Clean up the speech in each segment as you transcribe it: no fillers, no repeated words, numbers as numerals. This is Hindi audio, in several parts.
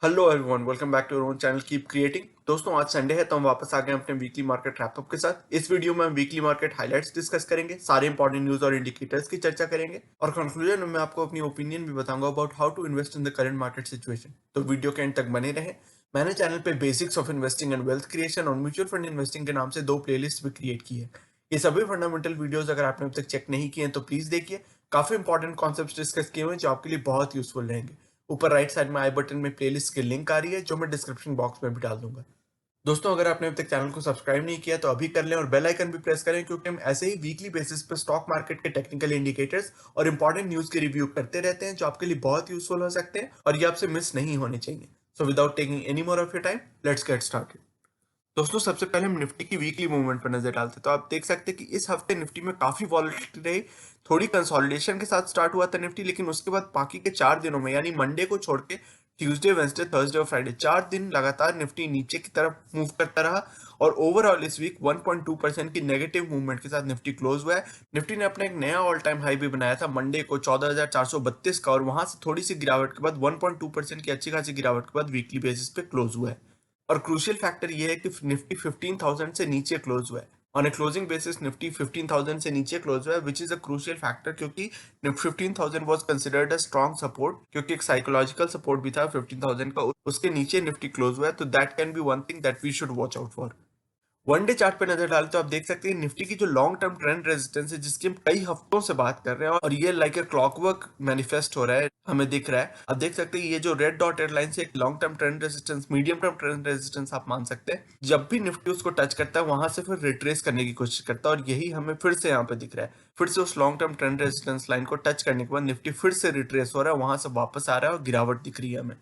Hello everyone, welcome back to your own channel keep creating. दोस्तों, आज संडे है तो हम वापस आ गए अपने वीकली मार्केट रैपअप के साथ। इस वीडियो में हम वीकली मार्केट हाइलाइट्स डिस्कस करेंगे, सारे इंपॉर्टेंट न्यूज और इंडिकेटर्स की चर्चा करेंगे और कंक्लूजन में मैं आपको अपनी ओपिनियन भी बताऊंगा about how to invest in the current market situation. तो वीडियो के एंड तक बने रहें। मैंने चैनल पे basics of investing and wealth creation और म्यूचुअल फंड इन्वेस्टिंग के नाम से दो प्लेलिस्ट भी क्रिएट की है। ये सभी फंडामेंटल वीडियोस अगर आपने अब तक चेक नहीं किए हैं तो प्लीज देखिए। काफी इंपॉर्टेंट कॉन्सेप्ट्स डिस्कस किए हुए हैं जो आपके लिए बहुत यूजफुल रहेंगे। ऊपर राइट साइड में आई बटन में प्लेलिस्ट की लिंक आ रही है जो मैं डिस्क्रिप्शन बॉक्स में भी डाल दूंगा। दोस्तों, अगर आपने अभी तक चैनल को सब्सक्राइब नहीं किया तो अभी कर लें और बेल आइकन भी प्रेस करें, क्योंकि हम ऐसे ही वीकली बेसिस पर स्टॉक मार्केट के टेक्निकल इंडिकेटर्स और इंपॉर्टेंट न्यूज के रिव्यू करते रहते हैं जो आपके लिए बहुत यूजफुल हो सकते हैं और ये आपसे मिस नहीं होने चाहिए। So without taking any more of your time, let's get started. दोस्तों, सबसे पहले हम निफ्टी की वीकली मूवमेंट पर नजर डालते हैं तो आप देख सकते हैं कि इस हफ्ते निफ्टी में काफी वॉलेटिलिटी रही। थोड़ी कंसोलिडेशन के साथ स्टार्ट हुआ था निफ्टी, लेकिन उसके बाद बाकी के 4 दिनों में यानी मंडे को छोड़ के ट्यूसडे, वेंसडे, थर्सडे और फ्राइडे 4 दिन लगातार निफ्टी नीचे की तरफ मूव करता रहा और ओवरऑल इस वीक 1.2% की नेगेटिव मूवमेंट के साथ निफ्टी क्लोज हुआ है। निफ्टी ने अपना एक नया ऑल टाइम हाई भी बनाया था मंडे को 14,432 का, और वहां से थोड़ी सी गिरावट के बाद 1.2% की अच्छी खासी गिरावट के बाद वीकली बेसिस पे क्लोज हुआ है। और क्रूशियल फैक्टर ये है कि निफ्टी 15,000 से नीचे क्लोज हुआ है। On A closing basis Nifty 15,000 से नीचे क्लोज हुआ है, विच इज अ क्रूशियल फैक्टर, क्योंकि 15,000 was considered a strong support, क्योंकि एक साइकोलॉजिकल सपोर्ट भी था 15,000 का। उसके नीचे निफ्टी क्लोज हुआ है, तो that can be one thing that we should watch out for. One day chart पे नजर डालें तो आप देख सकते हैं निफ्टी की जो लॉन्ग टर्म ट्रेंड रेजिस्टेंस है, जिसकी हम कई हफ्तों से बात कर रहे हैं और ये लाइक ए क्लॉकवर्क मैनिफेस्ट हो रहा है, हमें दिख रहा है। आप देख सकते हैं ये जो रेड डॉटेड लाइन से एक long term trend resistance, medium term trend resistance आप मान सकते हैं। जब भी निफ्टी उसको टच करता है वहां से फिर रिट्रेस करने की कोशिश करता है और यही हमें फिर से यहाँ पे दिख रहा है। फिर से उस long term trend resistance line को टच करने के बाद निफ्टी फिर से रिट्रेस हो रहा है, वहां से वापस आ रहा है और गिरावट दिख रही है हमें।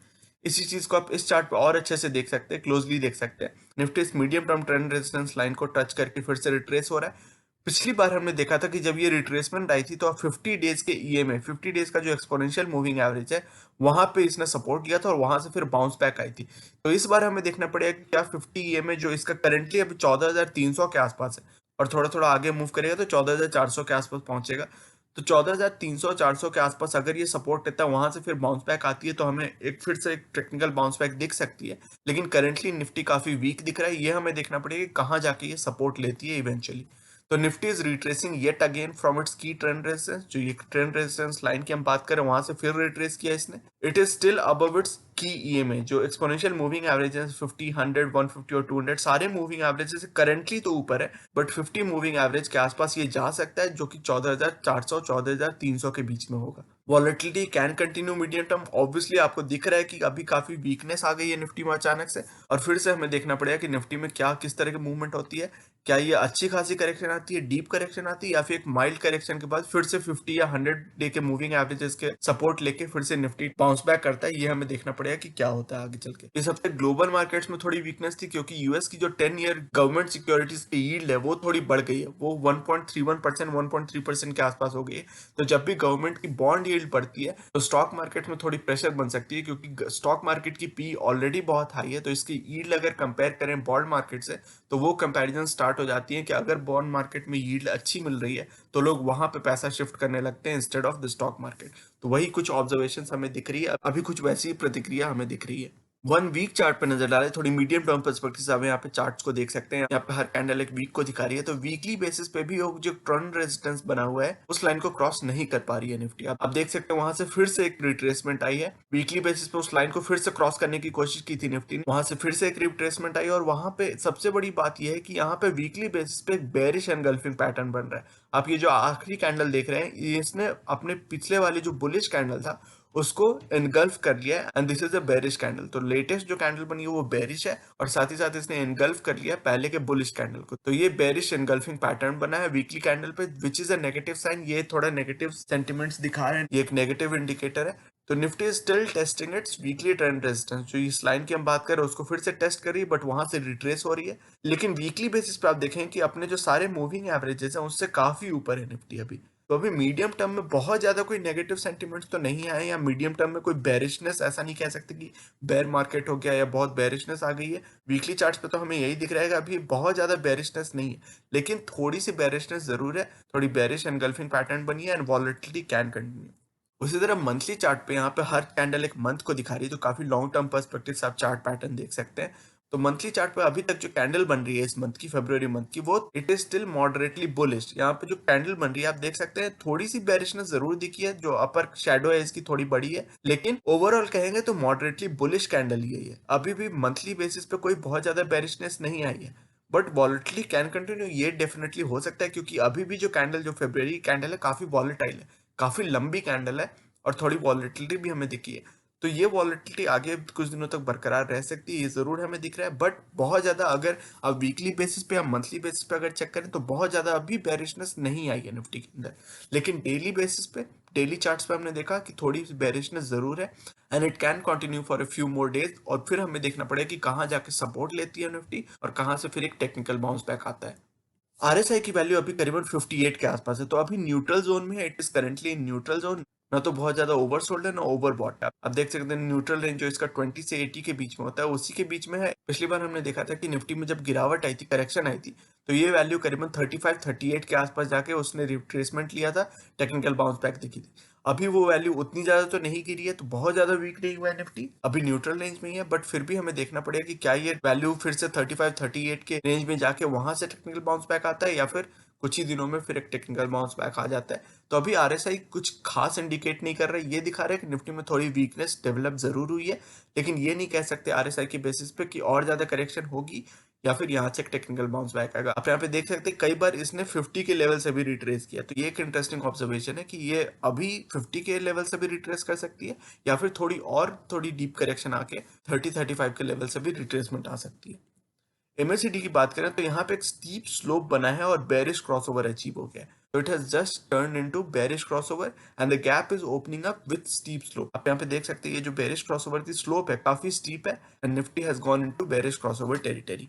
इसी चीज को आप इस चार्ट पे और अच्छे से देख सकते हैं, क्लोजली देख सकते हैं। निफ्टी इस medium term trend resistance line को टच करके फिर से रिट्रेस हो रहा है। पिछली बार हमने देखा था कि जब ये रिट्रेसमेंट आई थी तो 50 डेज के ईएमए, 50 डेज का जो एक्सपोनेंशियल मूविंग एवरेज है, वहां पे इसने सपोर्ट लिया था और वहां से फिर बाउंस बैक आई थी। तो इस बार हमें देखना पड़ेगा कि क्या 50 ईएमए जो इसका करंटली अभी 14,300 के आसपास है और थोड़ा थोड़ा आगे मूव करेगा तो 14,400 के आसपास पहुंचेगा। तो 14,300 400 के आसपास अगर ये सपोर्ट लेता है, वहां से फिर बाउंस बैक आती है तो हमें एक फिर से एक टेक्निकल बाउंस बैक दिख सकती है। लेकिन करंटली निफ्टी काफी वीक दिख रहा है, ये हमें देखना पड़ेगा कि कहाँ जाके ये सपोर्ट लेती है इवेंचुअली। तो Nifty is retracing yet again from its की ट्रेंड रेजिस्टेंस, जो ये ट्रेंड रेजिस्टेंस लाइन की हम बात करें वहां से फिर रिट्रेस किया इसने। It is still above it's की ईएमए, जो एक्सपोनेंशियल मूविंग एवरेजेस 50, 100, 150 और 200 सारे मूविंग एवरेजेस से करंटली तो ऊपर है, बट 50 मूविंग एवरेज के आसपास ये जा सकता है, जो कि 14,400 14,300 के बीच में होगा। Volatility can continue medium term. Obviously आपको दिख रहा है कि अभी काफी वीकनेस आ गई है निफ्टी में अचानक से, और फिर से हमें देखना पड़ेगा कि निफ्टी में क्या किस तरह की मूवमेंट होती है। क्या ये अच्छी खासी करेक्शन आती है, डीप करेक्शन आती है, या फिर एक माइल्ड करेक्शन के बाद फिर से 50 या 100 डे के मूविंग एवरेजेस के सपोर्ट लेके फिर से निफ्टी बाउंस बैक करता है। ये हमें देखना पड़ेगा कि क्या होता है आगे चल के। इस हफ्ते ग्लोबल मार्केट्स में थोड़ी वीकनेस थी, क्योंकि यूएस की जो 10 ईयर गवर्नमेंट सिक्योरिटीज की यील्ड है वो थोड़ी बढ़ गई है, वो 1.31% 1.3% के आसपास हो गई है। तो जब भी गवर्नमेंट की बॉन्ड यील्ड बढ़ती है तो स्टॉक मार्केट में थोड़ी प्रेशर बन सकती है, क्योंकि स्टॉक मार्केट की पी ऑलरेडी बहुत हाई है। तो इसकी यील्ड अगर कंपेयर करें बॉन्ड मार्केट से तो वो कंपैरिजन स्टार्ट हो जाती है कि अगर बॉन्ड मार्केट में यील्ड अच्छी मिल रही है तो लोग वहां पे पैसा शिफ्ट करने लगते हैं instead of the stock market. तो वही कुछ ऑब्जर्वेशन हमें दिख रही है, अभी कुछ वैसी प्रतिक्रिया हमें दिख रही है। वन वीक चार्ट पे नजर डालें, थोड़ी मीडियम टर्म पर्सपेक्टिव से हमें यहाँ पे चार्ट्स को देख सकते हैं। यहाँ पे हर कैंडल एक वीक को दिखा रही है, तो वीकली बेसिस पे भी वो जो ट्रेंड रेजिस्टेंस बना हुआ है उस लाइन को क्रॉस नहीं कर पा रही है निफ्टी। आप देख सकते हैं वहां से फिर से एक रिट्रेसमेंट आई है। वीकली बेसिस पे उस लाइन को फिर से क्रॉस करने की कोशिश की थी निफ्टी ने, वहां से फिर से एक रिट्रेसमेंट आई और वहां पे सबसे बड़ी बात यह है कि यहाँ पे वीकली बेसिस पे एक बेरिश एनगल्फिंग पैटर्न बन रहा है। आप ये जो आखिरी कैंडल देख रहे हैं, इसने अपने पिछले वाले जो बुलिश कैंडल था उसको एनगल्फ कर लिया है, and this is a bearish candle. तो लेटेस्ट जो कैंडल बनी है वो बेरिश है और साथ ही साथ इसने एनगल्फ कर लिया पहले के बुलिश कैंडल को। तो ये बेरिश एनगल्फिंग पैटर्न बना है वीकली कैंडल पे, which is a negative sign. ये थोड़ा नेगेटिव सेंटिमेंट्स दिखा रहे हैं, ये एक नेगेटिव इंडिकेटर है। तो Nifty is still testing it's weekly trend resistance, जो इस लाइन की हम बात करें उसको फिर से टेस्ट कर रही है, बट वहां से रिट्रेस हो रही है। लेकिन वीकली बेसिस पे आप देखें कि अपने जो सारे मूविंग एवरेजेस हैं उससे काफी ऊपर है निफ्टी अभी। तो अभी मीडियम टर्म में बहुत ज्यादा कोई नेगेटिव सेंटिमेंट्स तो नहीं आए, या मीडियम टर्म में कोई बेरिशनेस ऐसा नहीं कह सकते कि बेयर मार्केट हो गया या बहुत बेरिशनेस आ गई है। वीकली चार्ट्स पे तो हमें यही दिख रहा है कि अभी बहुत ज्यादा बेरिशनेस नहीं है, लेकिन थोड़ी सी बेरिशनेस जरूर है। थोड़ी बेरिश एनगल्फिंग पैटर्न बनी है एंड वॉलेटिलिटी कैन कंटिन्यू। उसी तरह मंथली चार्ट पे यहाँ पे हर कैंडल एक मंथ को दिखा रही है, तो काफी लॉन्ग टर्म पर्सपेक्टिव से आप चार्ट पैटर्न देख सकते हैं। तो मंथली चार्ट पे अभी तक जो कैंडल बन रही है इस मंथ की, फरवरी मंथ की, वो it is still moderately bullish. यहाँ पे जो कैंडल बन रही है आप देख सकते हैं, थोड़ी सी बेरिशनेस जरूर दिखी है, जो अपर शेडो है इसकी थोड़ी बड़ी है, लेकिन ओवरऑल कहेंगे तो मॉडरेटली बुलिश कैंडल ही है ये। अभी भी मंथली बेसिस पे कोई बहुत ज्यादा बेरिशनेस नहीं आई है, बट वॉलेटिलिटी कैन कंटिन्यू, ये डेफिनेटली हो सकता है, क्योंकि अभी भी जो कैंडल, जो फेब्रुअरी कैंडल है, काफी वॉलेटाइल है, काफी लंबी कैंडल है और थोड़ी वॉलेटिलिटी भी हमें दिखी है। तो ये वॉलेटिलिटी आगे कुछ दिनों तक बरकरार रह सकती है, ये जरूर हमें दिख रहा है, बट बहुत ज्यादा अगर आप वीकली बेसिस पे या मंथली बेसिस पे अगर चेक करें तो बहुत ज्यादा अभी बेरिशनेस नहीं आई है निफ्टी के अंदर। लेकिन डेली बेसिस पे, डेली चार्ट्स पे हमने देखा कि थोड़ी सी बेरिशनेस जरूर है, and it can continue for a few more days, और फिर हमें देखना पड़ेगा कि कहाँ जाके सपोर्ट लेती है निफ्टी और कहाँ से फिर एक टेक्निकल बाउंस बैक आता है। आरएसआई की वैल्यू अभी करीबन 58 के आसपास है, तो अभी न्यूट्रल जोन में है, it is currently in neutral zone. ना तो बहुत ज्यादा ओवरसोल्ड है, ना ओवरबॉट है। आप देख सकते हैं न्यूट्रल रेंज जो इसका 20 से 80 के बीच में होता है, उसी के बीच में है। पिछली बार हमने देखा था कि निफ्टी में जब गिरावट आई थी, करेक्शन आई थी, तो ये वैल्यू करीबन 35-38 के आसपास जाके उसने रिट्रेसमेंट लिया था, टेक्निकल बाउंस बैक दिखी थी। अभी वो वैल्यू उतनी ज्यादा तो नहीं गिरी है, तो बहुत ज्यादा वीक नहीं हुआ है निफ्टी, अभी न्यूट्रल रेंज में ही है, बट फिर भी हमें देखना पड़ेगा कि क्या ये वैल्यू फिर से 35-38 के रेंज में जाके वहां से टेक्निकल बाउंस बैक आता है, या फिर कुछ ही दिनों में फिर एक टेक्निकल बाउंस बैक आ जाता है। तो अभी आरएसआई कुछ खास इंडिकेट नहीं कर रहा है, ये दिखा रहा है कि निफ्टी में थोड़ी वीकनेस डेवलप जरूर हुई है, लेकिन ये नहीं कह सकते आरएसआई के बेसिस पे कि और ज्यादा करेक्शन होगी या फिर यहाँ से टेक्निकल बाउंस बैक आएगा। आप यहाँ पे देख सकते हैं कई बार इसने 50 के लेवल से भी रिट्रेस किया, तो ये एक इंटरेस्टिंग ऑब्जर्वेशन है कि ये अभी 50 के लेवल से भी रिट्रेस कर सकती है, या फिर थोड़ी डीप करेक्शन आके 30-35 के लेवल से भी रिट्रेसमेंट आ सकती है। एमएसीडी की बात करें तो यहाँ पे एक स्टीप स्लोप बना है और बेरिश क्रॉसओवर अचीव हो गया है, तो it has just turn into bearish crossover and the gap is opening up with steep slope. आप यहाँ पे देख सकते हैं ये जो बेरिश क्रॉसओवर की स्लोप है काफी स्टीप है, and Nifty has gone into bearish crossover territory.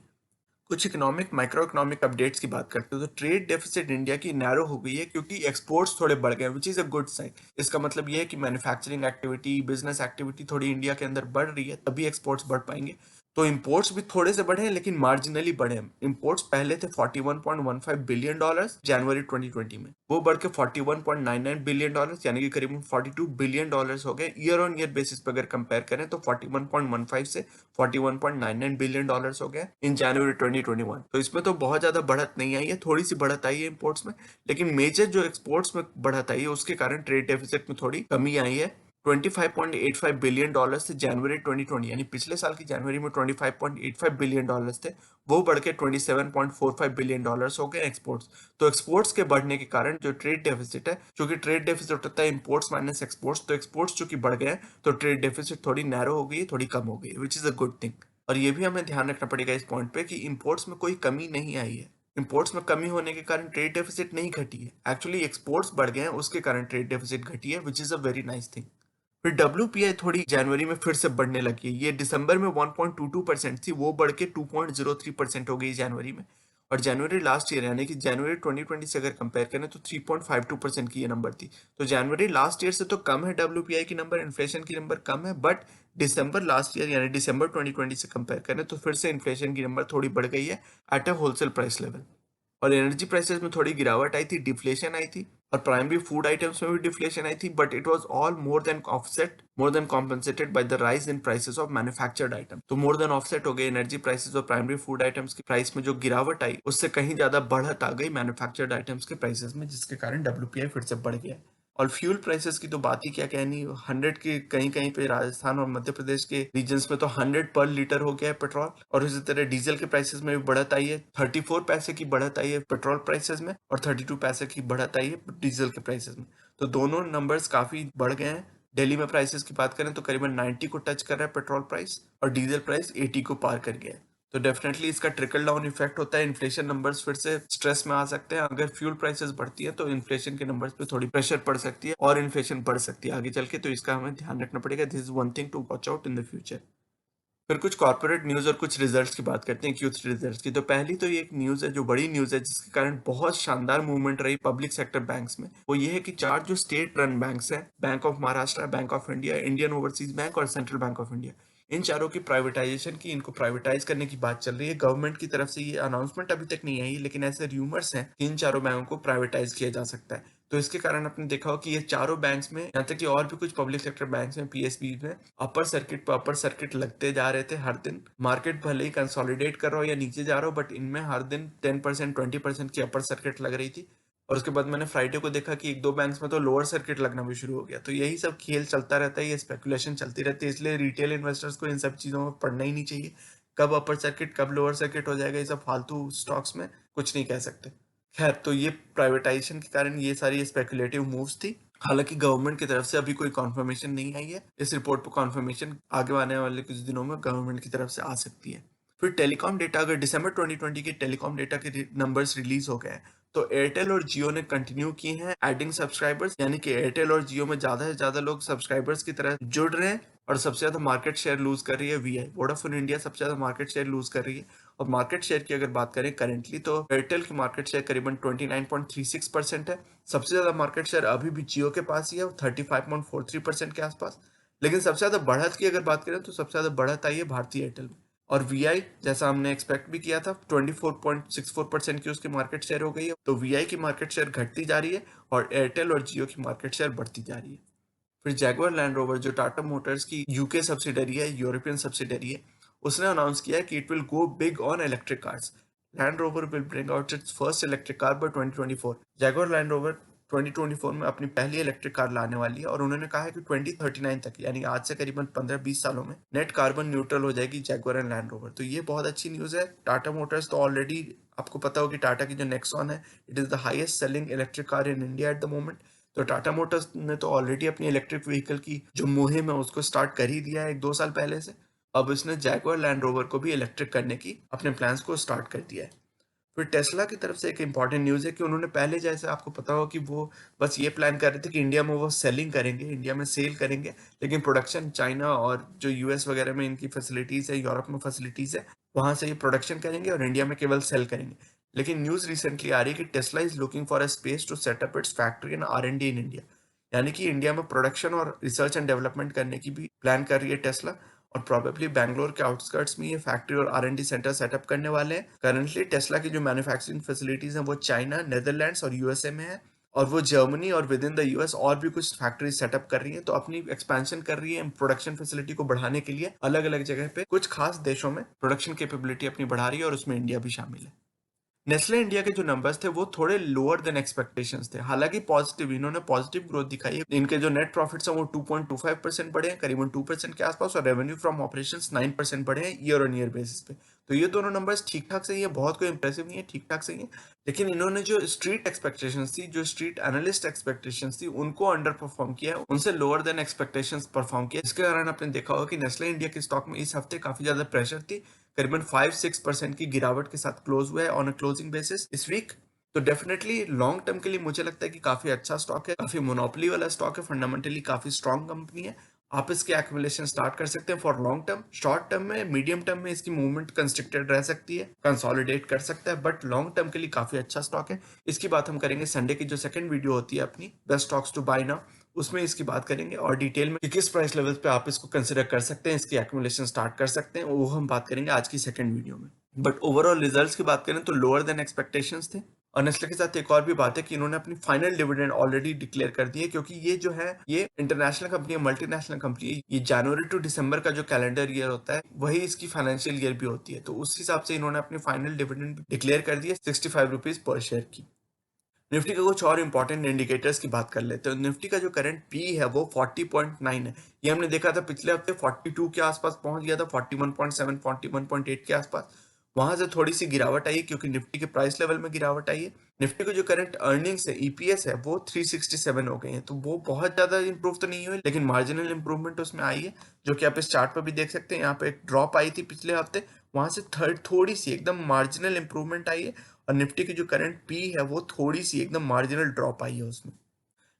कुछ इकोनॉमिक माइक्रो इकोनॉमिक अपडेट्स की बात करते हैं तो ट्रेड डेफिसिट इंडिया की नैरो हो गई है, क्योंकि एक्सपोर्ट्स थोड़े बढ़ गए, which is a good sign. इसका मतलब ये है कि मैन्युफैक्चरिंग एक्टिविटी, बिजनेस एक्टिविटी थोड़ी इंडिया के अंदर बढ़ रही है, तभी एक्सपोर्ट्स बढ़ पाएंगे। तो इंपोर्ट्स भी थोड़े से बढ़े हैं, लेकिन मार्जिनली बढ़े हैं। इंपोर्ट्स पहले थे 41.15 बिलियन डॉलर्स जनवरी 2020 में, वो बढ़ के 41.99 बिलियन डॉलर्स यानी कि करीबन 42 बिलियन डॉलर्स हो गए। ईयर ऑन ईयर बेसिस पर अगर कंपेयर करें तो 41.15 से 41.99 बिलियन डॉलर्स हो गए इन जनवरी 2021। तो इसमें तो बहुत ज्यादा बढ़त नहीं आई है, थोड़ी सी बढ़त आई है इंपोर्ट्स में, लेकिन मेजर जो एक्सपोर्ट्स में बढ़त आई है उसके कारण ट्रेड डेफिसिट में थोड़ी कमी आई है। 25.85 बिलियन डॉलर से जनवरी 2020 यानी पिछले साल की जनवरी में 25.85 बिलियन डॉलर्स थे, वो बढ़ के 27.45 बिलियन डॉलर्स हो गए एक्सपोर्ट्स। तो एक्सपोर्ट्स के बढ़ने के कारण जो ट्रेड डेफिसिट है, क्योंकि ट्रेड डेफिसिट होता है इंपोर्ट्स माइनस एक्सपोर्ट्स, तो एक्सपोर्ट्स चूंकि बढ़ गए हैं तो ट्रेड डेफिसिट थोड़ी नैरो हो गई, थोड़ी कम हो गई, विच इज अ गुड थिंग। और ये भी हमें ध्यान रखना पड़ेगा इस पॉइंट पे कि इंपोर्ट्स में कोई कमी नहीं आई है। इंपोर्ट्स में कमी होने के कारण ट्रेड डेफिसिट नहीं घटी है, एक्चुअली एक्सपोर्ट्स बढ़ गए हैं उसके कारण ट्रेड डेफिसिट घटी है, विच is a very nice thing. फिर WPI थोड़ी जनवरी में फिर से बढ़ने लगी है, ये दिसंबर में 1.22% थी, वो बढ़ के 2.03% हो गई जनवरी में। और जनवरी लास्ट ईयर यानी कि जनवरी 2020 से अगर कंपेयर करें तो 3.52% की ये नंबर थी। तो जनवरी लास्ट ईयर से तो कम है WPI की नंबर, इन्फ्लेशन की नंबर कम है, बट दिसंबर लास्ट ईयर यानी दिसंबर 2020 से कंपेयर करें तो फिर से इन्फ्लेशन की नंबर थोड़ी बढ़ गई है at a wholesale price level. और एनर्जी प्राइसेस में थोड़ी गिरावट आई थी, डिफ्लेशन आई थी, और प्राइमरी फूड आइटम्स में भी डिफ्लेशन आई थी, but it was all more than compensated by the rise in prices of manufactured item. तो मोर देन ऑफसेट हो गए एनर्जी प्राइसेस और प्राइमरी फूड आइटम्स की प्राइस में जो गिरावट आई, उससे कहीं ज्यादा बढ़त आ गई मैन्युफैक्चर्ड आइटम्स के प्राइसेस में, जिसके कारण WPI फिर से बढ़ गया। और फ्यूल प्राइसेस की तो बात ही क्या कहनी, 100 के कहीं कहीं पे राजस्थान और मध्य प्रदेश के रीजन्स में तो 100 पर लीटर हो गया है पेट्रोल। और इसी तरह डीजल के प्राइसेस में भी बढ़त आई है, 34 पैसे की बढ़त आई है पेट्रोल प्राइसेस में, और 32 पैसे की बढ़त आई है डीजल के प्राइसेस में। तो दोनों नंबर्स काफी बढ़ गए हैं। दिल्ली में प्राइसेस की बात करें तो करीबन 90 को टच कर रहा है पेट्रोल प्राइस, और डीजल प्राइस 80 को पार कर गया है। तो डेफिनेटली इसका ट्रिकल डाउन इफेक्ट होता है, इन्फ्लेशन नंबर्स फिर से स्ट्रेस में आ सकते हैं। अगर फ्यूल प्राइसेस बढ़ती है तो इन्फ्लेशन के नंबर्स पे थोड़ी प्रेशर पड़ सकती है और इन्फ्लेशन बढ़ सकती है आगे चल के, तो इसका हमें ध्यान रखना पड़ेगा। This is one thing to watch out in the future. फिर कुछ कॉर्पोरेट न्यूज और कुछ रिजल्ट्स की बात करते हैं, Q3 रिजल्ट्स की। तो पहली तो ये एक न्यूज है जो बड़ी न्यूज है, जिसके कारण बहुत शानदार मूवमेंट रही पब्लिक सेक्टर बैंक्स में। वो ये है कि 4 जो स्टेट रन बैंक्स हैं, bank of Maharashtra, bank of India, Indian overseas bank और सेंट्रल बैंक ऑफ इंडिया, इन चारों की प्राइवेटाइजेशन की, इनको प्राइवेटाइज करने की बात चल रही है। गवर्नमेंट की तरफ से ये अनाउंसमेंट अभी तक नहीं आई, लेकिन ऐसे र्यूमर्स हैं कि इन चारों बैंकों को प्राइवेटाइज किया जा सकता है। तो इसके कारण आपने देखा हो कि ये चारों बैंक्स में, यहाँ तक कि और भी कुछ पब्लिक सेक्टर बैंक्स में, पीएसबी में अपर सर्किट पर अपर सर्किट लगते जा रहे थे हर दिन। मार्केट भले ही कंसोलिडेट कर रहा हो या नीचे जा रहा हो, बट इनमें हर दिन 10% 20% की अपर सर्किट लग रही थी। और उसके बाद मैंने फ्राइडे को देखा कि एक दो बैंक्स में तो लोअर सर्किट लगना भी शुरू हो गया। तो यही सब खेल चलता रहता है, ये स्पेकुलेशन चलती रहती है, इसलिए रिटेल इन्वेस्टर्स को इन सब चीज़ों में पढ़ना ही नहीं चाहिए। कब अपर सर्किट कब लोअर सर्किट हो जाएगा, ये सब फालतू स्टॉक्स में कुछ नहीं कह सकते। खैर, तो ये प्राइवेटाइजेशन के कारण ये सारी स्पेकुलेटिव मूव्स थी। हालांकि गवर्नमेंट की तरफ से अभी कोई कॉन्फर्मेशन नहीं आई है। इस रिपोर्ट पर कॉन्फर्मेशन आगे आने वाले कुछ दिनों में गवर्नमेंट की तरफ से आ सकती है। फिर टेलीकॉम डेटा, अगर दिसंबर 2020 के टेलीकॉम डेटा के नंबर्स रिलीज हो गए हैं, तो एयरटेल और जियो ने कंटिन्यू किए हैं एडिंग सब्सक्राइबर्स, यानी कि एयरटेल और जियो में ज्यादा से ज्यादा लोग सब्सक्राइबर्स की तरह जुड़ रहे हैं। और सबसे ज्यादा मार्केट शेयर लूज कर रही है वीआई, वोडाफोन इंडिया सबसे ज्यादा मार्केट शेयर लूज कर रही है। और मार्केट शेयर की अगर बात करें करेंटली, तो एयरटेल की मार्केट शेयर करीबन 29.36% है। सबसे ज्यादा मार्केट शेयर अभी भी जियो के पास ही है, 35.43% के आसपास। लेकिन सबसे ज्यादा बढ़त की अगर बात करें तो सबसे ज्यादा बढ़त आई है भारतीय एयरटेल में। और वीआई, जैसा हमने एक्सपेक्ट भी किया था, 24.64% की उसकी मार्केट शेयर हो गई है। तो वीआई की मार्केट शेयर घटती जा रही है और एयरटेल और जियो की मार्केट शेयर बढ़ती जा रही है। फिर जैगुआर लैंड रोवर, जो टाटा मोटर्स की यूके सब्सिडरी है, यूरोपियन सब्सिडरी है, उसने अनाउंस किया है कि it will go big on electric cars. Land Rover will bring out its first electric car by 2024। Jaguar Land Rover 2024 में अपनी पहली इलेक्ट्रिक कार लाने वाली है और उन्होंने कहा है कि 2039 तक, यानी आज से करीबन 15-20 सालों में नेट कार्बन न्यूट्रल हो जाएगी जैगुआर एंड लैंड रोवर। तो ये बहुत अच्छी न्यूज़ है। टाटा मोटर्स तो ऑलरेडी, आपको पता हो कि टाटा की जो नेक्सॉन है, it is the highest selling electric car in India at the moment. तो टाटा मोटर्स ने तो ऑलरेडी अपनी इलेक्ट्रिक व्हीकल की जो मुहिम है उसको स्टार्ट कर ही दिया है 1-2 साल पहले से। अब इसने जैगुआर लैंड रोवर को भी इलेक्ट्रिक करने की अपने प्लान्स को स्टार्ट कर दिया है। फिर टेस्ला की तरफ से एक इंपॉर्टेंट न्यूज़ है कि उन्होंने पहले, जैसे आपको पता हो कि वो बस ये प्लान कर रहे थे कि इंडिया में वो सेलिंग करेंगे, इंडिया में सेल करेंगे, लेकिन प्रोडक्शन चाइना और जो यूएस वगैरह में इनकी फैसिलिटीज़ है, यूरोप में फैसिलिटीज़ है, वहाँ से ये प्रोडक्शन करेंगे और इंडिया में केवल सेल करेंगे। लेकिन न्यूज़ रिसेंटली आ रही है कि Tesla is looking for a space to set up its factory and R&D in India. यानी कि इंडिया में प्रोडक्शन और रिसर्च एंड डेवलपमेंट करने की भी प्लान कर रही है टेस्ला। और प्रोबेबली बैंगलोर के आउटस्कर्ट्स में ये फैक्ट्री और R&D सेंटर सेटअप करने वाले हैं। करंटली टेस्ला की जो मैन्युफैक्चरिंग फैसिलिटीज हैं वो चाइना, नेदरलैंड्स और यूएसए में है। और वो जर्मनी और विद इन द यूएस और भी कुछ फैक्ट्री सेटअप कर रही है। तो अपनी एक्सपेंशन कर रही है प्रोडक्शन फैसिलिटी को बढ़ाने के लिए, अलग अलग जगह पे कुछ खास देशों में प्रोडक्शन कैपेबिलिटी अपनी बढ़ा रही है और उसमें इंडिया भी शामिल है। नेस्ले इंडिया के जो नंबर्स थे वो थोड़े लोअर देन एक्सपेक्टेशंस थे। हालांकि पॉजिटिव, इन्होंने पॉजिटिव ग्रोथ दिखाई है। इनके जो नेट प्रॉफिट्स हैं वो 2.25% बढ़े हैं, करीबन 2% के आसपास, और रेवेन्यू फ्रॉम ऑपरेशंस 9% बढ़े हैं ईयर ऑन ईयर बेसिस पे। तो ये दोनों नंबर्स ठीक ठाक सही है, बहुत कोई इंप्रेसिव नहीं है, ठीक ठाक सही है। लेकिन इन्होंने जो स्ट्रीट एक्सपेक्टेशंस थी, जो स्ट्रीट एनालिस्ट एक्सपेक्टेशंस थी, उनको अंडर परफॉर्म किया है, उनसे लोअर देन एक्सपेक्टेशंस परफॉर्म किया। इसके कारण आपने देखा होगा कि नेस्ले इंडिया के स्टॉक में इस हफ्ते काफी ज्यादा प्रेशर थी। करीबन 5-6% की गिरावट के साथ क्लोज हुआ है ऑन अ क्लोजिंग बेसिस इस वीक। तो डेफिनेटली लॉन्ग टर्म के लिए मुझे लगता है कि काफी अच्छा स्टॉक है, काफी मोनोपोली वाला स्टॉक है, फंडामेंटली काफी स्ट्रॉन्ग कंपनी है। आप इसके एक्युमुलेशन स्टार्ट कर सकते हैं for long term. Short term में, मीडियम टर्म में इसकी मूवमेंट कंस्ट्रिक्टेड रह सकती है, कंसोलिडेट कर सकता है, बट लॉन्ग टर्म के लिए काफी अच्छा स्टॉक है। इसकी बात हम करेंगे संडे की जो सेकंड वीडियो होती है अपनी best stocks to buy now, उसमें इसकी बात करेंगे और डिटेल में कि किस प्राइस लेवल पे आप इसको कंसिडर कर सकते हैं, इसकी एक्युमुलेशन स्टार्ट कर सकते हैं, वो हम बात करेंगे आज की सेकंड वीडियो में। बट ओवरऑल रिजल्ट्स की बात करें तो लोअर देन एक्सपेक्टेशंस थे। और नेस्ले के साथ एक और भी बात है कि इन्होंने अपनी फाइनल डिविडेंड ऑलरेडी डिक्लेयर कर दी है, क्योंकि ये जो है ये इंटरनेशनल कंपनी है, मल्टीनेशनल कंपनी है। ये जनवरी टू दिसंबर का जो कैलेंडर ईयर होता है वही इसकी फाइनेंशियल ईयर भी होती है। तो उस हिसाब से इन्होंने अपनी फाइनल डिविडेंड डिक्लेयर कर दी है 65 रुपीज पर शेयर की। निफ्टी का कुछ और इंपॉर्टेंट इंडिकेटर्स की बात कर लेते हैं। निफ्टी का जो करंट पी है वो 40.9 है। ये हमने देखा था पिछले हफ्ते 42 के आसपास पहुंच गया था, 41.7 41.8 के आसपास। वहां से थोड़ी सी गिरावट आई क्योंकि निफ्टी के प्राइस लेवल में गिरावट आई है। निफ्टी को जो करंट अर्निंग्स है, ईपीएस है, वो 367 हो गए हैं। तो वो बहुत ज्यादा इंप्रूव तो नहीं हुए, लेकिन मार्जिनल इंप्रूवमेंट उसमें आई है, जो कि आप इस चार्ट पर भी देख सकते हैं। यहाँ पे एक ड्रॉप आई थी पिछले हफ्ते, वहां से थोड़ी सी एकदम मार्जिनल इंप्रूवमेंट आई है। और निफ्टी की जो करंट पी है वो थोड़ी सी एकदम मार्जिनल ड्रॉप आई है उसमें।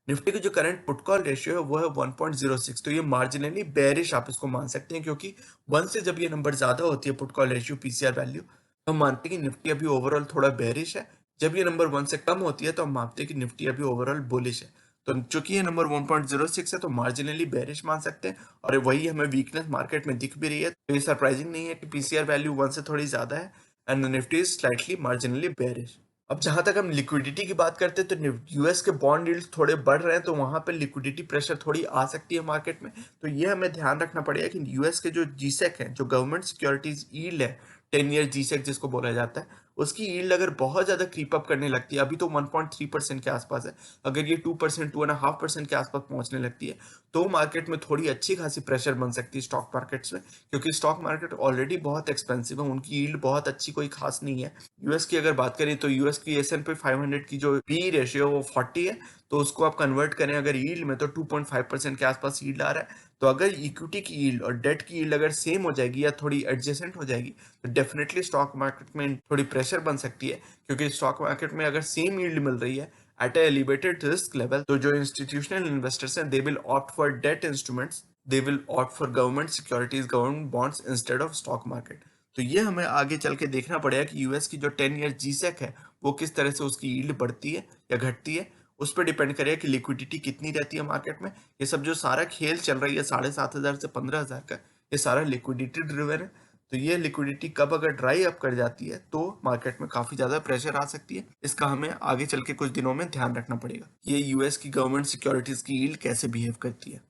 निफ्टी की जो करंट पुट कॉल रेशियो है वो है 1.06। तो ये मार्जिनली बेरिश आप इसको मान सकते हैं, क्योंकि 1 से जब ये नंबर ज्यादा होती है put call ratio, PCR value, तो हम मानते हैं कि निफ्टी अभी ओवरऑल थोड़ा बेरिश है। जब ये नंबर 1 से कम होती है तो हम मानते हैं कि निफ्टी अभी ओवरऑल बुलिश है। तो चूंकि ये नंबर 1.06 है तो मार्जिनली बेरिश मान सकते हैं, और वही हमें वीकनेस मार्केट में दिख भी रही है। तो ये सरप्राइजिंग नहीं है कि पीसीआर वैल्यू 1 से थोड़ी ज्यादा है and Nifty is slightly marginally bearish. अब जहां तक हम लिक्विडिटी की बात करते हैं तो यूएस के बॉन्ड यील्ड थोड़े बढ़ रहे हैं, तो वहां पे लिक्विडिटी प्रेशर थोड़ी आ सकती है मार्केट में। तो ये हमें ध्यान रखना पड़ेगा कि यूएस के जो जीसेक है, जो गवर्नमेंट सिक्योरिटीज यील्ड है, 10 ईयर जीसेक जिसको बोला जाता है, उसकी यील्ड अगर बहुत ज्यादा क्रीप अप करने लगती है, अभी तो 1.3% के आसपास है, अगर ये 2%, 2.5% के आसपास पहुंचने लगती है, तो मार्केट में थोड़ी अच्छी खासी प्रेशर बन सकती है स्टॉक मार्केट्स में, क्योंकि स्टॉक मार्केट ऑलरेडी बहुत एक्सपेंसिव है, उनकी यील्ड बहुत अच्छी कोई खास नहीं है। यूएस की अगर बात करें तो यूएस की S&P 500 की जो पी रेशियो वो 40 है, तो उसको आप कन्वर्ट करें अगर यील्ड में, तो 2.5% के आसपास यील्ड आ रहा है। तो अगर इक्विटी की यील्ड और डेट की यील्ड अगर सेम हो जाएगी या थोड़ी एडजेसेंट हो जाएगी, तो डेफिनेटली स्टॉक मार्केट में थोड़ी प्रेशर बन सकती है, क्योंकि स्टॉक मार्केट में अगर सेम यील्ड मिल रही है एट ए एलिवेटेड रिस्क लेवल, तो जो इंस्टीट्यूशनल इन्वेस्टर्स हैं they will opt for debt instruments, they will opt for government securities, government bonds instead of stock market. तो ये हमें आगे चल के देखना पड़ेगा कि यूएस की जो 10 ईयर जीसेक है, वो किस तरह से उसकी यील्ड बढ़ती है या घटती है, उस पर डिपेंड करेगा कि लिक्विडिटी कितनी रहती है मार्केट में। ये सब जो सारा खेल चल रही है 7,500 से 15,000 का, ये सारा लिक्विडिटी ड्रिवन है। तो ये लिक्विडिटी कब अगर ड्राई अप कर जाती है तो मार्केट में काफी ज्यादा प्रेशर आ सकती है। इसका हमें आगे चल के कुछ दिनों में ध्यान रखना पड़ेगा, ये यूएस की गवर्नमेंट सिक्योरिटीज की यील्ड कैसे बिहेव करती है।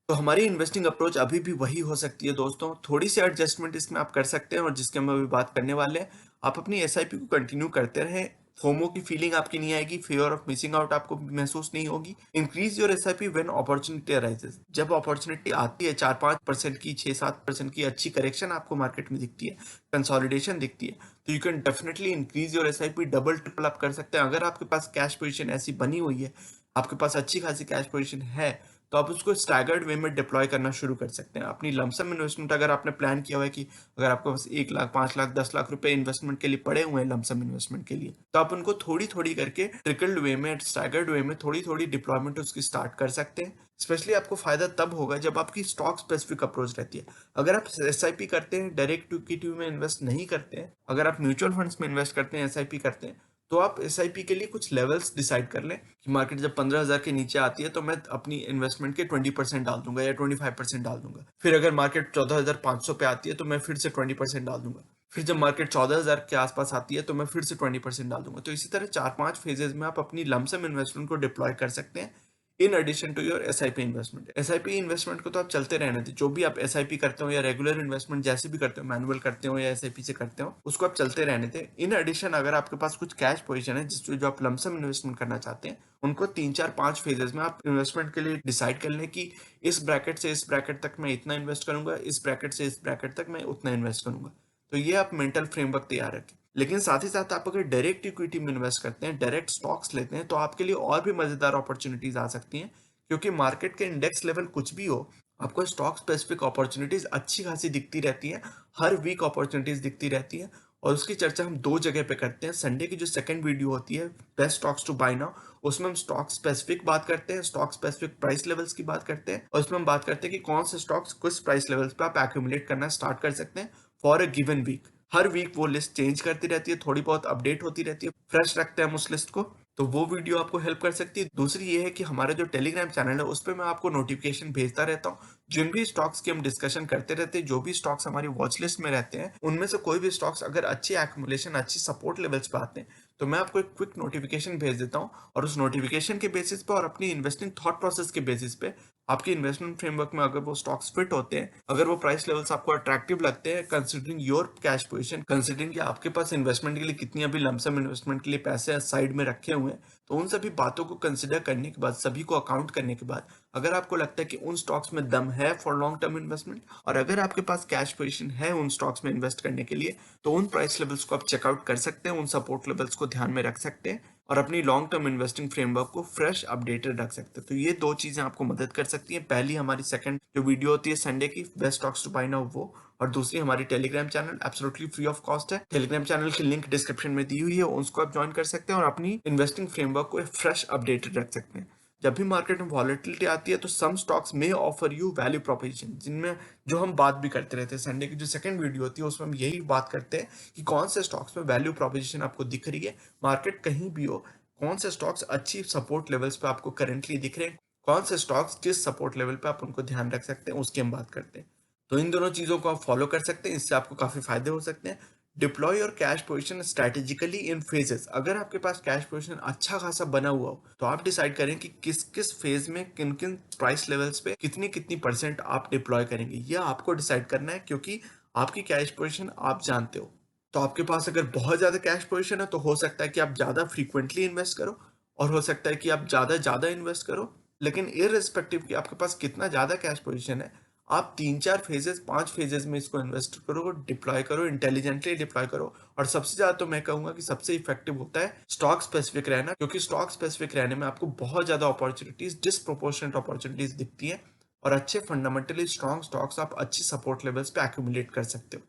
तो हमारी इन्वेस्टिंग अप्रोच अभी भी वही हो सकती है दोस्तों, थोड़ी सी एडजस्टमेंट इसमें आप कर सकते हैं, और जिसके हम अभी बात करने वाले हैं। आप अपनी एसआईपी को कंटिन्यू करते रहें, फोमो की फीलिंग आपकी नहीं आएगी, फियर ऑफ मिसिंग आउट आपको महसूस नहीं होगी। Increase your SIP when opportunity arises, जब अपॉर्चुनिटी आती है 4-5% की, 6-7% की अच्छी करेक्शन आपको मार्केट में दिखती है, कंसोलिडेशन दिखती है, तो you can definitely increase your SIP, double triple up कर सकते हैं। अगर आपके पास कैश पोजीशन ऐसी बनी हुई है, आपके पास अच्छी खासी कैश पोजीशन है, तो आप उसको स्टैगर्ड वे में डिप्लॉय करना शुरू कर सकते हैं। अपनी लमसम इन्वेस्टमेंट अगर आपने प्लान किया हुआ है कि अगर आपको बस 1 लाख, 5 लाख, 10 लाख रुपए इन्वेस्टमेंट के लिए पड़े हुए हैं, लमसम इन्वेस्टमेंट के लिए, तो आप उनको थोड़ी थोड़ी करके ट्रिकल्ड वे में, स्टैगर्ड वे में थोड़ी थोड़ी डिप्लॉयमेंट उसकी स्टार्ट कर सकते हैं। स्पेशली आपको फायदा तब होगा जब आपकी स्टॉक स्पेसिफिक अप्रोच रहती है। अगर आप एसआईपी करते हैं, डायरेक्ट इक्विटी में इन्वेस्ट नहीं करते हैं, अगर आप म्यूचुअल फंड्स में इन्वेस्ट करते हैं, एसआईपी करते हैं, तो आप एसआईपी के लिए कुछ लेवल्स डिसाइड कर लें कि मार्केट जब 15,000 के नीचे आती है तो मैं अपनी इन्वेस्टमेंट के 20% डाल दूंगा या 25% डाल दूंगा। फिर अगर मार्केट 14,500 पे आती है तो मैं फिर से 20% डाल दूंगा। फिर जब मार्केट 14,000 के आसपास आती है तो मैं फिर से 20% डाल दूंगा। तो इसी तरह 4-5 फेजेस में आप अपनी लमसम इन्वेस्टमेंट को डिप्लॉय कर सकते हैं, in addition to your SIP investment. SIP investment को तो आप चलते रहने दें, जो भी आप एसआईपी करते हो या रेगुलर इन्वेस्टमेंट जैसे भी करते हो, मैनुअल करते हो या एसआईपी से करते हो, उसको आप चलते रहने दें। इन एडिशन अगर आपके पास कुछ कैश पोजीशन है जिसमें जो आप लमसम इन्वेस्टमेंट करना चाहते हैं, उनको 3-4-5 फेजेस में आप इन्वेस्टमेंट के लिए डिसाइड कर लें कि इस ब्रैकेट से इस ब्रैकेट तक मैं इतना इन्वेस्ट करूंगा, इस ब्रैकेट से इस ब्रैकेट तक मैं उतना इन्वेस्ट करूंगा। तो ये आप मेंटल फ्रेमवर्क तैयार रखें। लेकिन साथ ही साथ आप अगर डायरेक्ट इक्विटी में इन्वेस्ट करते हैं, डायरेक्ट स्टॉक्स लेते हैं, तो आपके लिए और भी मजेदार अपॉर्चुनिटीज आ सकती हैं, क्योंकि मार्केट के इंडेक्स लेवल कुछ भी हो, आपको स्टॉक स्पेसिफिक अपॉर्चुनिटीज अच्छी खासी दिखती रहती है, हर वीक अपॉर्चुनिटीज दिखती रहती है। और उसकी चर्चा हम दो जगह पे करते हैं। संडे की जो सेकंड वीडियो होती है, best stocks to buy now, उसमें हम स्टॉक स्पेसिफिक बात करते हैं, स्टॉक स्पेसिफिक प्राइस लेवल्स की बात करते हैं, और उसमें हम बात करते हैं कि कौन से स्टॉक्स किस प्राइस लेवल्स पे आप एक्यूमुलेट करना स्टार्ट कर सकते हैं फॉर अ गिवन वीक। हर वीक वो लिस्ट चेंज करती रहती है, थोड़ी बहुत अपडेट होती रहती है, फ्रेश रखते हैं हम उस लिस्ट को। तो वो वीडियो आपको हेल्प कर सकती है। दूसरी ये है कि हमारा जो टेलीग्राम चैनल है, उस पर मैं आपको नोटिफिकेशन भेजता रहता हूँ। जिन भी स्टॉक्स की हम डिस्कशन करते रहते हैं, जो भी स्टॉक्स हमारी वॉच लिस्ट में रहते हैं, उनमें से कोई भी स्टॉक्स अगर अच्छी एक्युमुलेशन, अच्छी सपोर्ट लेवल्स पे आते हैं, तो मैं आपको एक क्विक नोटिफिकेशन भेज देता हूँ, और उस नोटिफिकेशन के बेसिस पे और अपनी इन्वेस्टिंग थॉट प्रोसेस के बेसिस पे आपकी इन्वेस्टमेंट फ्रेमवर्क में अगर वो स्टॉक्स फिट होते हैं, अगर वो प्राइस लेवल्स आपको अट्रैक्टिव लगते हैं, considering your cash position, considering कि आपके पास इन्वेस्टमेंट के लिए कितनी अभी लमसम इन्वेस्टमेंट के लिए पैसे साइड में रखे हुए हैं, तो उन सभी बातों को कंसिडर करने के बाद, सभी को अकाउंट करने के बाद, अगर आपको लगता है कि उन स्टॉक्स में दम है फॉर लॉन्ग टर्म इन्वेस्टमेंट, और अगर आपके पास कैश पोजीशन है उन स्टॉक्स में इन्वेस्ट करने के लिए, तो उन प्राइस लेवल्स को आप चेकआउट कर सकते हैं, उन सपोर्ट लेवल्स को ध्यान में रख सकते हैं, और अपनी लॉन्ग टर्म इन्वेस्टिंग फ्रेमवर्क को फ्रेश अपडेटेड रख सकते हैं। तो ये दो चीजें आपको मदद कर सकती हैं। पहली हमारी सेकंड जो वीडियो होती है संडे की, best stocks to buy now, वो, और दूसरी हमारी Telegram channel absolutely free of cost है। टेलीग्राम चैनल की लिंक डिस्क्रिप्शन में दी हुई है, उसको आप ज्वाइन कर सकते हैं और अपनी इन्वेस्टिंग फ्रेमवर्क को फ्रेश अपडेटेड रख सकते हैं। जब भी मार्केट में वॉलेटिलिटी आती है, तो सम स्टॉक्स में ऑफर यू वैल्यू प्रोपोजिशन, जिनमें जो हम बात भी करते रहते हैं। संडे की जो सेकंड वीडियो होती है उसमें हम यही बात करते हैं कि कौन से स्टॉक्स में वैल्यू प्रोपोजिशन आपको दिख रही है, मार्केट कहीं भी हो, कौन से स्टॉक्स अच्छी सपोर्ट लेवल्स पे आपको करेंटली दिख रहे हैं, कौन से स्टॉक्स किस सपोर्ट लेवल पे आप उनको ध्यान रख सकते हैं, उसकी हम बात करते हैं। तो इन दोनों चीजों को आप फॉलो कर सकते हैं, इससे आपको काफी फायदे हो सकते हैं। Deploy your cash position strategically in phases. अगर आपके पास कैश पोजीशन अच्छा खासा बना हुआ हो तो आप डिसाइड करें कि किस किस फेज में किन किन प्राइस लेवल्स पे कितनी कितनी परसेंट आप डिप्लॉय करेंगे। यह आपको डिसाइड करना है, क्योंकि आपकी कैश पोजीशन आप जानते हो। तो आपके पास अगर बहुत ज्यादा कैश पोजीशन है तो हो सकता है कि आप ज्यादा फ्रीक्वेंटली इन्वेस्ट करो, और हो सकता है कि आप ज्यादा ज्यादा इन्वेस्ट करो। लेकिन इररिस्पेक्टिव कि आपके पास कितना ज्यादा कैश पोजीशन है, आप 3-4 फेजेस 5 फेजेस में इसको इन्वेस्ट करो, डिप्लॉय करो, इंटेलिजेंटली डिप्लॉय करो। और सबसे ज्यादा तो मैं कहूंगा कि सबसे इफेक्टिव होता है स्टॉक स्पेसिफिक रहना, क्योंकि स्टॉक स्पेसिफिक रहने में आपको बहुत ज्यादा अपॉर्चुनिटीज, डिसप्रोपोर्शनेट अपॉर्चुनिटीज दिखती हैं, और अच्छे फंडामेंटली स्ट्रॉन्ग स्टॉक्स आप अच्छी सपोर्ट लेवल्स पे एक्यूमुलेट कर सकते हो।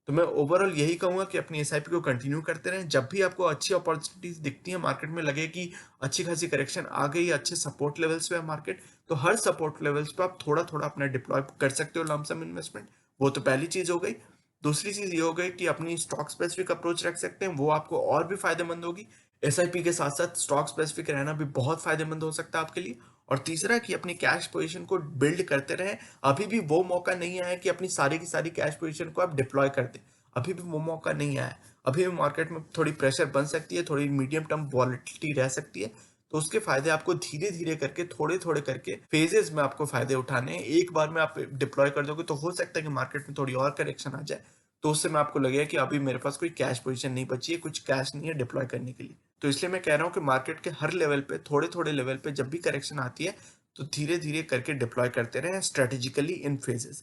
तो मैं ओवरऑल यही कहूंगा कि अपनी एसआईपी को कंटिन्यू करते रहें। जब भी आपको अच्छी अपॉर्चुनिटीज दिखती है, मार्केट में लगे कि अच्छी खासी करेक्शन आ गई, अच्छे सपोर्ट लेवल्स पे है मार्केट, तो हर सपोर्ट लेवल्स पे आप थोड़ा थोड़ा अपना डिप्लॉय कर सकते हो लमसम इन्वेस्टमेंट। वो तो पहली चीज हो गई। दूसरी चीज ये हो गई कि अपनी स्टॉक स्पेसिफिक अप्रोच रख सकते हैं, वो आपको और भी फायदेमंद होगी। एसआईपी के साथ साथ स्टॉक स्पेसिफिक रहना भी बहुत फायदेमंद हो सकता है आपके लिए। और तीसरा कि अपनी कैश पोजीशन को बिल्ड करते रहें। अभी भी वो मौका नहीं आया कि अपनी सारी की सारी कैश पोजीशन को आप डिप्लॉय कर दें। अभी भी वो मौका नहीं आया। अभी भी मार्केट में थोड़ी प्रेशर बन सकती है, थोड़ी मीडियम टर्म वॉलेटिलिटी रह सकती है। तो उसके फायदे आपको धीरे धीरे करके, थोड़े थोड़े करके फेजेस में आपको फायदे उठाने हैं। एक बार में आप डिप्लॉय कर दोगे तो हो सकता है कि मार्केट में थोड़ी और करेक्शन आ जाए, तो उससे में आपको लगेगा कि अभी मेरे पास कोई कैश पोजीशन नहीं बची है, कुछ कैश नहीं है डिप्लॉय करने के लिए। तो इसलिए मैं कह रहा हूँ कि मार्केट के हर लेवल पे, थोड़े थोड़े लेवल पे जब भी करेक्शन आती है तो धीरे धीरे करके डिप्लॉय करते रहें स्ट्रेटेजिकली इन फेजेस।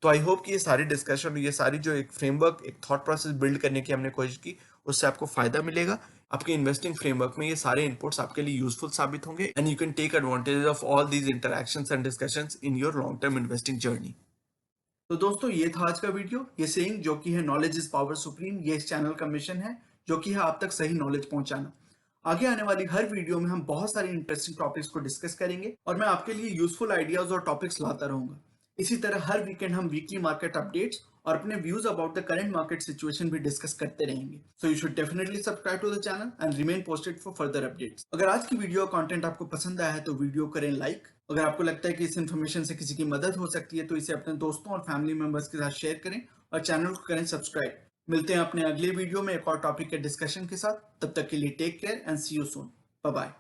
तो आई होप कि ये सारी डिस्कशन, ये सारी जो एक फ्रेमवर्क, एक थॉट प्रोसेस बिल्ड करने की हमने कोशिश की, उससे आपको फायदा मिलेगा। आपके इन्वेस्टिंग फ्रेमवर्क में ये सारे इनपुट्स आपके लिए यूजफुल साबित होंगे, and you can take advantage of all these interactions and discussions in your long term investing journey. तो दोस्तों, ये था आज का वीडियो। ये सेइंग जो कि है नॉलेज इज पावर सुप्रीम, ये इस चैनल का मिशन है, जो कि है आप तक सही नॉलेज पहुंचाना। आगे आने वाली हर वीडियो में हम बहुत सारी इंटरेस्टिंग टॉपिक्स को डिस्कस करेंगे, और मैं आपके लिए यूजफुल आइडियाज और टॉपिक्स लाता रहूंगा। इसी तरह हर वीकेंड हम वीकली मार्केट अपडेट्स और अपने views about the current market situation भी डिस्कस करते रहेंगे। So you should definitely subscribe to the channel and remain posted for further updates. अगर आज की वीडियो कंटेंट आपको पसंद आया है तो वीडियो करें लाइक। अगर आपको लगता है कि इस इन्फॉर्मेशन से किसी की मदद हो सकती है तो इसे अपने दोस्तों और फैमिली मेंबर्स के साथ शेयर करें, और चैनल को करें सब्सक्राइब। मिलते हैं अपने अगले वीडियो में एक और टॉपिक के डिस्कशन के साथ। तब तक के लिए take care and see you soon. Bye bye.